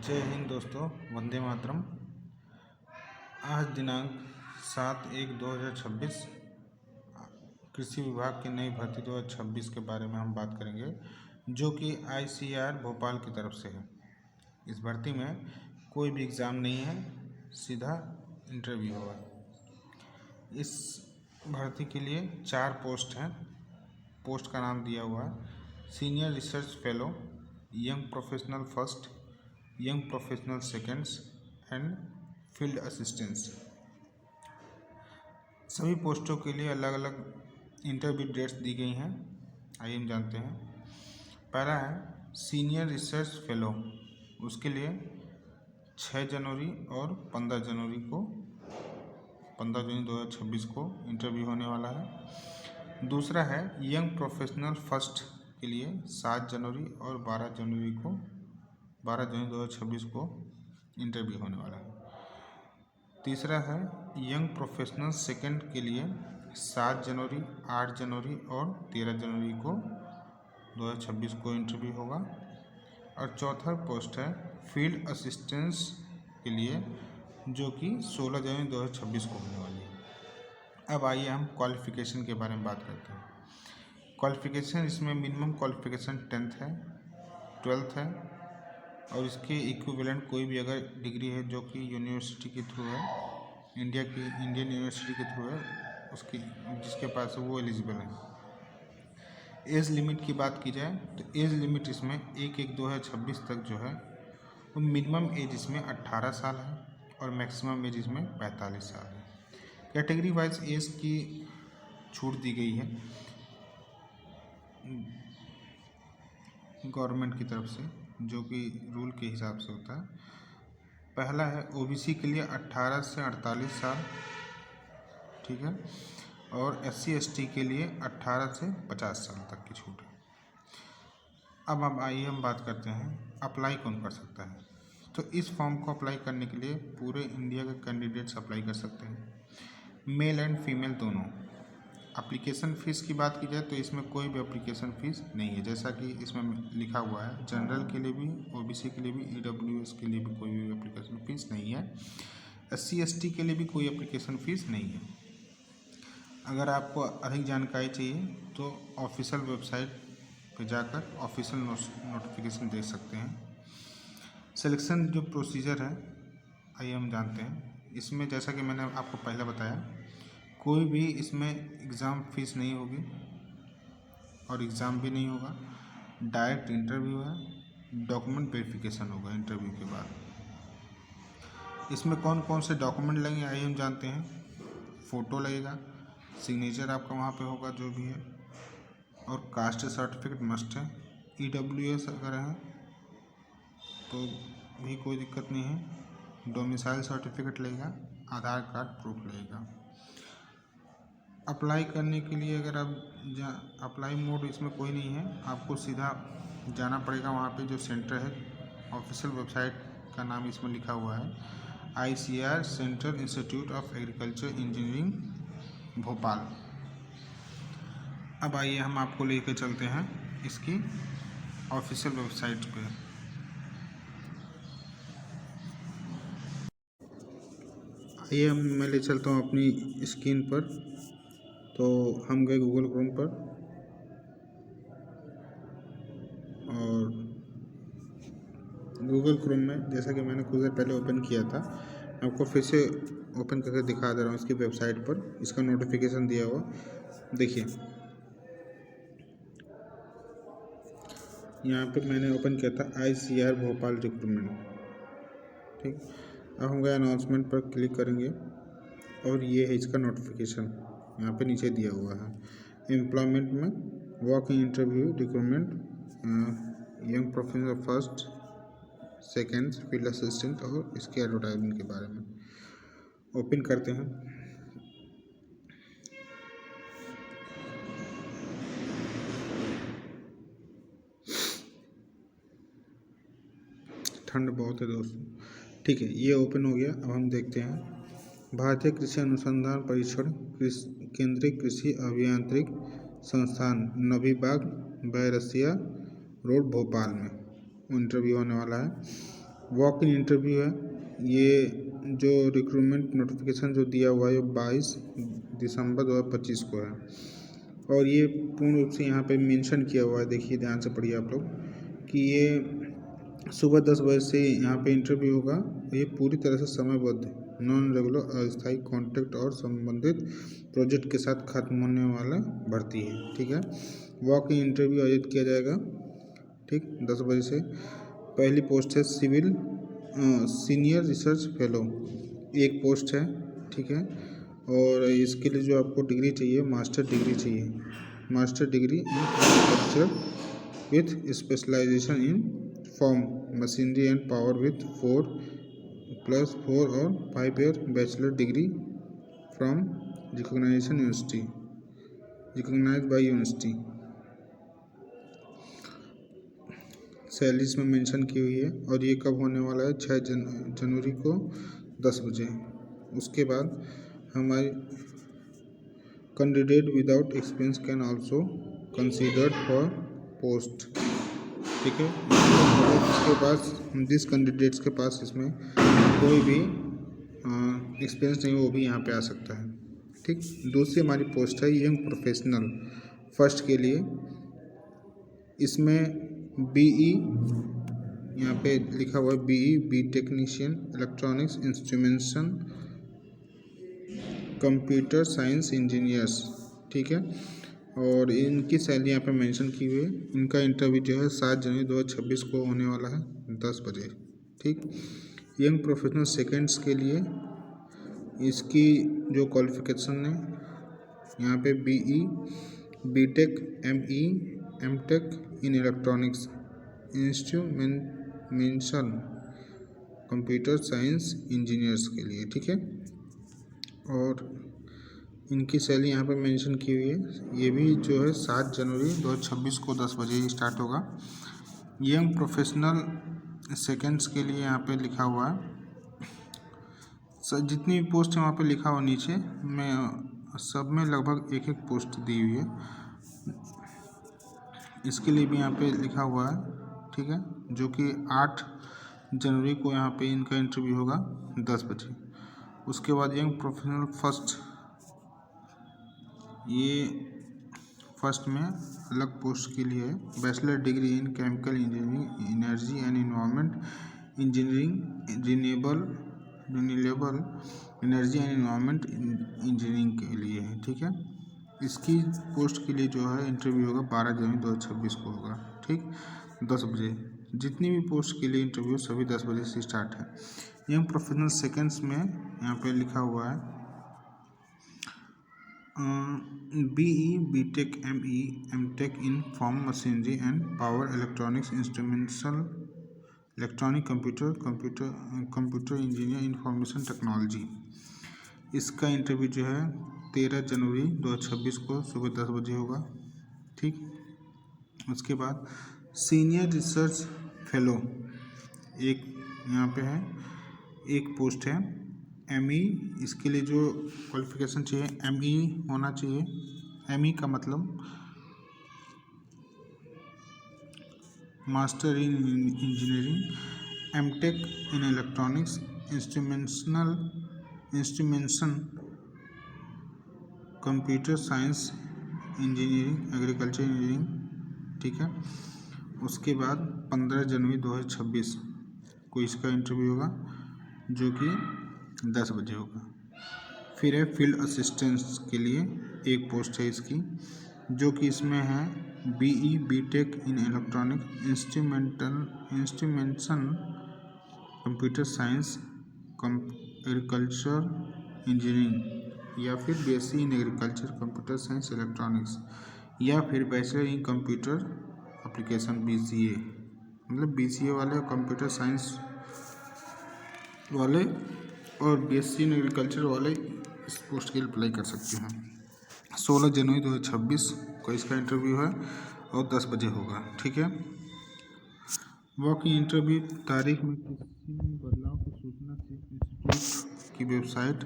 जय हिंद दोस्तों, वंदे मातरम। आज दिनांक 7/1/2026 कृषि विभाग की नई भर्ती 2026 के बारे में हम बात करेंगे, जो कि ICAR भोपाल की तरफ से है। इस भर्ती में कोई भी एग्ज़ाम नहीं है, सीधा इंटरव्यू होगा। इस भर्ती के लिए 4 पोस्ट हैं। पोस्ट का नाम दिया हुआ है senior research fellow, young professional first, young professional seconds and field assistants. सभी पोस्टों के लिए अलग अलग इंटरव्यू डेट्स दी गई हैं। आइए हम जानते हैं। पहला है सीनियर रिसर्च फेलो, उसके लिए 6 जनवरी और 15 जनवरी 2026 को इंटरव्यू होने वाला है। दूसरा है यंग प्रोफेशनल फर्स्ट के लिए 7 जनवरी और 12 जनवरी 2026 को इंटरव्यू होने वाला है। तीसरा है यंग प्रोफेशनल सेकंड के लिए 7 जनवरी, 8 जनवरी और 13 जनवरी 2026 को इंटरव्यू होगा। और चौथा पोस्ट है फील्ड असिस्टेंट्स के लिए, जो कि 16 जनवरी 2026 को होने वाली है। अब आइए हम क्वालिफ़िकेशन के बारे में बात करते हैं। क्वालिफ़िकेशन, इसमें मिनिमम क्वालिफ़िकेशन 10th है, 12th है और इसके इक्विवेलेंट कोई भी अगर डिग्री है जो कि यूनिवर्सिटी के थ्रू है, इंडियन यूनिवर्सिटी के थ्रू है, उसकी जिसके पास है वो एलिजिबल है। एज लिमिट की बात की जाए तो एज लिमिट इसमें 1/1/2026 तक जो है वो मिनिमम एज इसमें 18 साल है और मैक्सिमम एज इसमें 45 साल है। कैटेगरी वाइज एज की छूट दी गई है गवर्नमेंट की तरफ से, जो कि रूल के हिसाब से होता है। पहला है OBC के लिए 18 से 48 साल, ठीक है, और SC ST के लिए 18 से 50 साल तक की छूट है। अब आइए हम बात करते हैं अप्लाई कौन कर सकता है। तो इस फॉर्म को अप्लाई करने के लिए पूरे इंडिया के कैंडिडेट्स अप्लाई कर सकते हैं, मेल एंड फीमेल दोनों। एप्लीकेशन फ़ीस की बात की जाए तो इसमें कोई भी एप्लीकेशन फ़ीस नहीं है, जैसा कि इसमें लिखा हुआ है। जनरल के लिए भी, OBC के लिए भी, EWS के लिए भी कोई भी एप्लीकेशन फ़ीस नहीं है। SC ST के लिए भी कोई एप्लीकेशन फ़ीस नहीं है। अगर आपको अधिक जानकारी चाहिए तो ऑफिशियल वेबसाइट पर जाकर ऑफिशियल नोटिफिकेशन देख सकते हैं। सिलेक्शन जो प्रोसीजर है, आइए हम जानते हैं। इसमें जैसा कि मैंने आपको पहले बताया, कोई भी इसमें एग्ज़ाम फ़ीस नहीं होगी और एग्ज़ाम भी नहीं होगा। डायरेक्ट इंटरव्यू है, डॉक्यूमेंट वेरिफिकेशन होगा इंटरव्यू के बाद। इसमें कौन कौन से डॉक्यूमेंट लगेंगे आइए हम जानते हैं। फ़ोटो लगेगा, सिग्नेचर आपका वहाँ पे होगा जो भी है, और कास्ट सर्टिफिकेट मस्ट है। EWS अगर है तो भी कोई दिक्कत नहीं है। डोमिसाइल सर्टिफिकेट लगेगा, आधार कार्ड प्रूफ लगेगा। अप्लाई करने के लिए अगर आप अप्लाई मोड इसमें कोई नहीं है, आपको सीधा जाना पड़ेगा वहाँ पे जो सेंटर है। ऑफिशियल वेबसाइट का नाम इसमें लिखा हुआ है ICAR central institute of agriculture engineering Bhopal. अब आइए हम आपको लेकर चलते हैं इसकी ऑफिशियल वेबसाइट पे। आइए मैं ले चलता हूँ अपनी स्क्रीन पर। तो हम गए गूगल क्रोम पर और गूगल क्रोम में, जैसा कि मैंने कुछ देर पहले ओपन किया था, आपको फिर से ओपन करके दिखा दे रहा हूँ इसकी वेबसाइट पर। इसका नोटिफिकेशन दिया हुआ देखिए, यहाँ पे मैंने ओपन किया था ICAR भोपाल रिक्रूटमेंट, ठीक। अब हम गए अनाउंसमेंट पर क्लिक करेंगे और ये है इसका नोटिफिकेशन, यहाँ पे नीचे दिया हुआ है। एम्प्लॉयमेंट में walk in interview recruitment, young professional first, second, field assistant, और इसके एडवर्टाइजमेंट के बारे में ओपन करते हैं। ठंड बहुत है दोस्तों, ठीक है, ये ओपन हो गया। अब हम देखते हैं भारतीय कृषि अनुसंधान परिषद केंद्रीय कृषि अभियांत्रिक संस्थान नवीबाग बैरसिया रोड भोपाल में इंटरव्यू होने वाला है। वॉक इन इंटरव्यू है, ये जो रिक्रूटमेंट नोटिफिकेशन जो दिया हुआ है 22 दिसंबर 2025 को है, और ये पूर्ण रूप से यहाँ पे मेंशन किया हुआ है। देखिए ध्यान से पढ़िए आप लोग कि ये सुबह 10 बजे से यहाँ पे इंटरव्यू होगा। ये पूरी तरह से समयबद्ध, नॉन रेगुलर, अस्थायी कॉन्ट्रैक्ट और संबंधित प्रोजेक्ट के साथ खत्म होने वाला भर्ती है। ठीक है, वॉक इन इंटरव्यू आयोजित किया जाएगा। ठीक, 10 बजे से। पहली पोस्ट है सिविल सीनियर रिसर्च फेलो, एक पोस्ट है। ठीक है, और इसके लिए जो आपको डिग्री चाहिए, मास्टर डिग्री चाहिए, master degree in agriculture with specialization in farm machinery and power with 4+4 और 5 year bachelor degree from recognized by university. Salary इसमें मेंशन की हुई है, और ये कब होने वाला है? 6 जनवरी को 10 बजे। उसके बाद हमारी candidate without experience can also considered for post. ठीक है, इसके पास जिस कैंडिडेट्स के पास इसमें कोई भी एक्सपीरियंस नहीं, वो भी यहाँ पे आ सकता है। ठीक, दूसरी हमारी पोस्ट है यंग प्रोफेशनल, फर्स्ट के लिए। इसमें बीई यहाँ पे लिखा हुआ है, BE B technician electronics instrumentation computer science engineers. ठीक है, और इनकी सैलरी यहाँ पे मेंशन की हुई है। इनका इंटरव्यू जो है 7 जनवरी 2026 को होने वाला है 10 बजे। ठीक, यंग प्रोफेशनल सेकेंड्स के लिए इसकी जो क्वालिफिकेशन है यहाँ पे BE BTech ME MTech in electronics instrumentation computer science engineers के लिए। ठीक है, और इनकी सैलरी यहाँ पे मेंशन की हुई है। ये भी जो है 7 जनवरी 2026 को 10 बजे ही स्टार्ट होगा। यंग प्रोफेशनल सेकेंड्स के लिए यहाँ पे लिखा हुआ है, जितनी भी पोस्ट है वहाँ पे लिखा हुआ नीचे में, सब में लगभग एक पोस्ट दी हुई है। इसके लिए भी यहाँ पे लिखा हुआ है। ठीक है, जो कि 8 जनवरी को यहाँ पे इनका इंटरव्यू होगा 10 बजे। उसके बाद यंग प्रोफेशनल फर्स्ट, ये फर्स्ट में अलग पोस्ट के लिए है। Bachelor degree in chemical engineering, energy and environment engineering, renewable energy and environment engineering के लिए है। ठीक है, इसकी पोस्ट के लिए जो है इंटरव्यू होगा 12 जनवरी 2026 को होगा। ठीक, 10 बजे। जितनी भी पोस्ट के लिए इंटरव्यू सभी 10 बजे से स्टार्ट है। यंग प्रोफेशनल सेकेंड्स में यहाँ पे लिखा हुआ है BE BTech ME MTech in farm machinery and power electronics instrumentation electronic computer engineer information technology. इसका इंटरव्यू जो है 13 जनवरी 2026 को सुबह 10 बजे होगा। ठीक, उसके बाद सीनियर रिसर्च फेलो एक यहाँ पे है, एक पोस्ट है। एमई, इसके लिए जो क्वालिफिकेशन चाहिए एमई होना चाहिए। एमई का मतलब master in engineering, MTech in electronics instrumentation computer science engineering agriculture engineering. ठीक है, उसके बाद 15 जनवरी 2026 को इसका इंटरव्यू होगा, जो कि 10 बजे होगा। फिर है फील्ड असिस्टेंट्स के लिए एक पोस्ट है इसकी, जो कि इसमें है BE BTech in electronic instrumentation computer science agriculture engineering, या फिर BSc in agriculture computer science electronics, या फिर bachelor in computer application BCA. मतलब बीसीए वाले कंप्यूटर साइंस वाले और बीएससी इन एग्रीकल्चर वाले इस पोस्ट के लिए अप्लाई कर सकते हैं। 16 जनवरी 2026 को इसका इंटरव्यू है और 10 बजे होगा। ठीक है, वॉक इन इंटरव्यू तारीख में किसी भी बदलाव की सूचना से इंस्टीट्यूट की वेबसाइट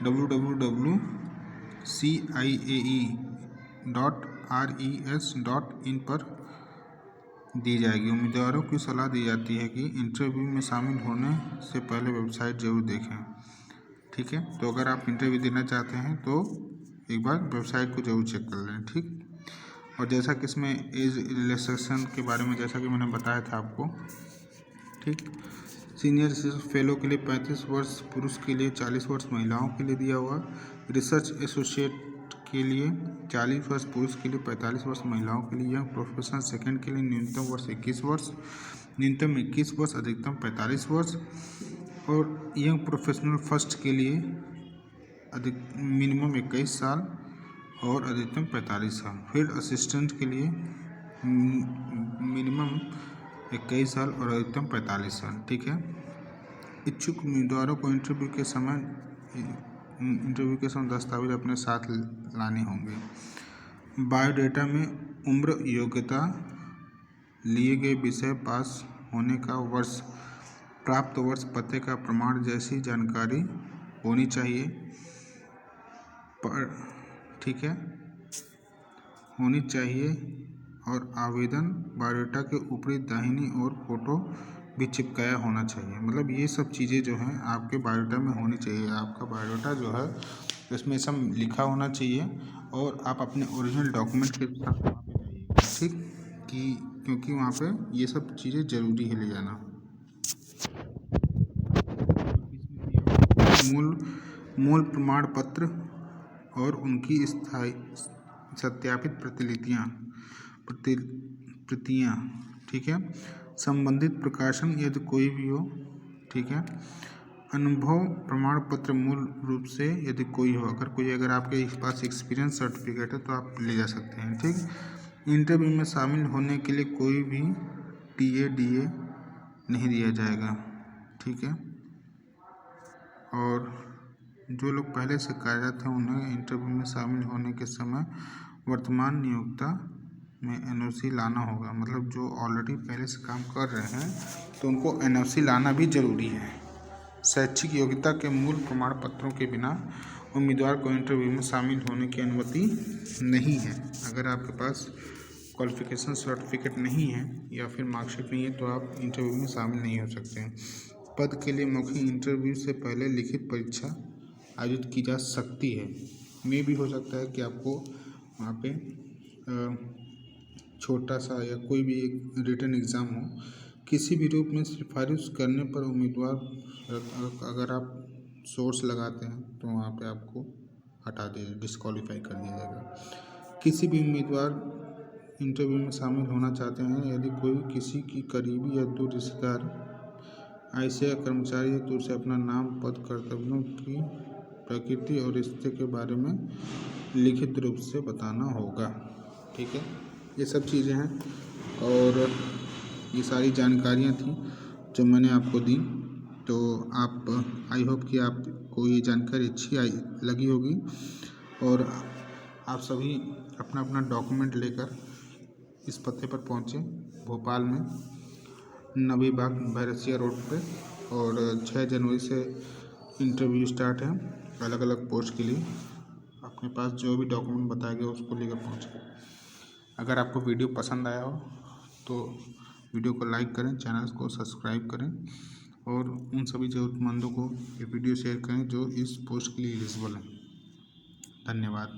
www.ciae.res.in पर दी जाएगी। उम्मीदवारों को सलाह दी जाती है कि इंटरव्यू में शामिल होने से पहले वेबसाइट जरूर देखें। ठीक है, तो अगर आप इंटरव्यू देना चाहते हैं तो एक बार वेबसाइट को जरूर चेक कर लें। ठीक, और जैसा कि इसमें एज रिलैक्सेशन के बारे में जैसा कि मैंने बताया था आपको, ठीक, सीनियर रिसर्च फेलो के लिए 35 वर्ष, पुरुष के लिए 40 वर्ष, महिलाओं के लिए दिया हुआ। रिसर्च एसोसिएट के लिए 40 वर्ष, पुरुष के लिए 45 वर्ष, महिलाओं के लिए। यंग प्रोफेशनल सेकंड के लिए न्यूनतम वर्ष 21 वर्ष, न्यूनतम 21 वर्ष, अधिकतम 45 वर्ष। और यंग प्रोफेशनल फर्स्ट के लिए मिनिमम 21 साल और अधिकतम 45 साल। फील्ड असिस्टेंट के लिए मिनिमम 21 साल और अधिकतम 45 साल। ठीक है, इच्छुक उम्मीदवारों को इंटरव्यू के समय दस्तावेज अपने साथ लाने होंगे। बायोडाटा में उम्र, योग्यता, लिए गए विषय, पास होने का वर्ष, प्राप्त वर्ष, पते का प्रमाण जैसी जानकारी होनी चाहिए। ठीक है, होनी चाहिए। और आवेदन बायोडाटा के ऊपरी दाहिनी ओर फोटो भी चिपकाया होना चाहिए। मतलब ये सब चीज़ें जो हैं आपके बायोडाटा में होनी चाहिए। आपका बायोडाटा जो है इसमें सब लिखा होना चाहिए और आप अपने ओरिजिनल डॉक्यूमेंट के साथ वहाँ पे जाइएगा। ठीक, कि क्योंकि वहाँ पे ये सब चीज़ें ज़रूरी है ले जाना। मूल प्रमाण पत्र और उनकी स्थायी सत्यापित प्रतियाँ। ठीक है, संबंधित प्रकाशन यदि कोई भी हो। ठीक है, अनुभव प्रमाण पत्र मूल रूप से यदि कोई हो, अगर आपके पास एक्सपीरियंस सर्टिफिकेट है तो आप ले जा सकते हैं। ठीक, इंटरव्यू में शामिल होने के लिए कोई भी TA नहीं दिया जाएगा। ठीक है, और जो लोग पहले से कार्यरत हैं उन्हें इंटरव्यू में शामिल होने के समय वर्तमान नियोक्ता में NOC लाना होगा। मतलब जो ऑलरेडी पहले से काम कर रहे हैं तो उनको NOC लाना भी ज़रूरी है। शैक्षिक योग्यता के मूल प्रमाण पत्रों के बिना उम्मीदवार को इंटरव्यू में शामिल होने की अनुमति नहीं है। अगर आपके पास क्वालिफिकेशन सर्टिफिकेट नहीं है या फिर मार्कशीट नहीं है तो आप इंटरव्यू में शामिल नहीं हो सकते हैं। पद के लिए मौखिक इंटरव्यू से पहले लिखित परीक्षा आयोजित की जा सकती है। में भी हो सकता है कि आपको वहाँ पे छोटा सा या कोई भी एक रिटन एग्ज़ाम हो। किसी भी रूप में सिफारिश करने पर उम्मीदवार, अगर आप सोर्स लगाते हैं तो वहाँ पे आपको हटा दिया, डिस्क्वालीफाई कर दिया जाएगा। किसी भी उम्मीदवार इंटरव्यू में शामिल होना चाहते हैं यदि कोई किसी की करीबी या दूर रिश्तेदार ऐसे या कर्मचारी है तो उसे अपना नाम, पद, कर्तव्यों की प्रकृति और रिश्ते के बारे में लिखित रूप से बताना होगा। ठीक है, ये सब चीज़ें हैं और ये सारी जानकारियाँ थी जो मैंने आपको दी। तो आप, आई होप कि आपको ये जानकारी अच्छी लगी होगी और आप सभी अपना अपना डॉक्यूमेंट लेकर इस पते पर पहुँचे भोपाल में, नबी बाग, भैरसिया रोड पे। और 6 जनवरी से इंटरव्यू स्टार्ट है अलग अलग पोस्ट के लिए। अपने पास जो भी डॉक्यूमेंट बताया गया उसको लेकर पहुँचे। अगर आपको वीडियो पसंद आया हो तो वीडियो को लाइक करें, चैनल को सब्सक्राइब करें और उन सभी ज़रूरतमंदों को ये वीडियो शेयर करें जो इस पोस्ट के लिए एलिजिबल हैं। धन्यवाद।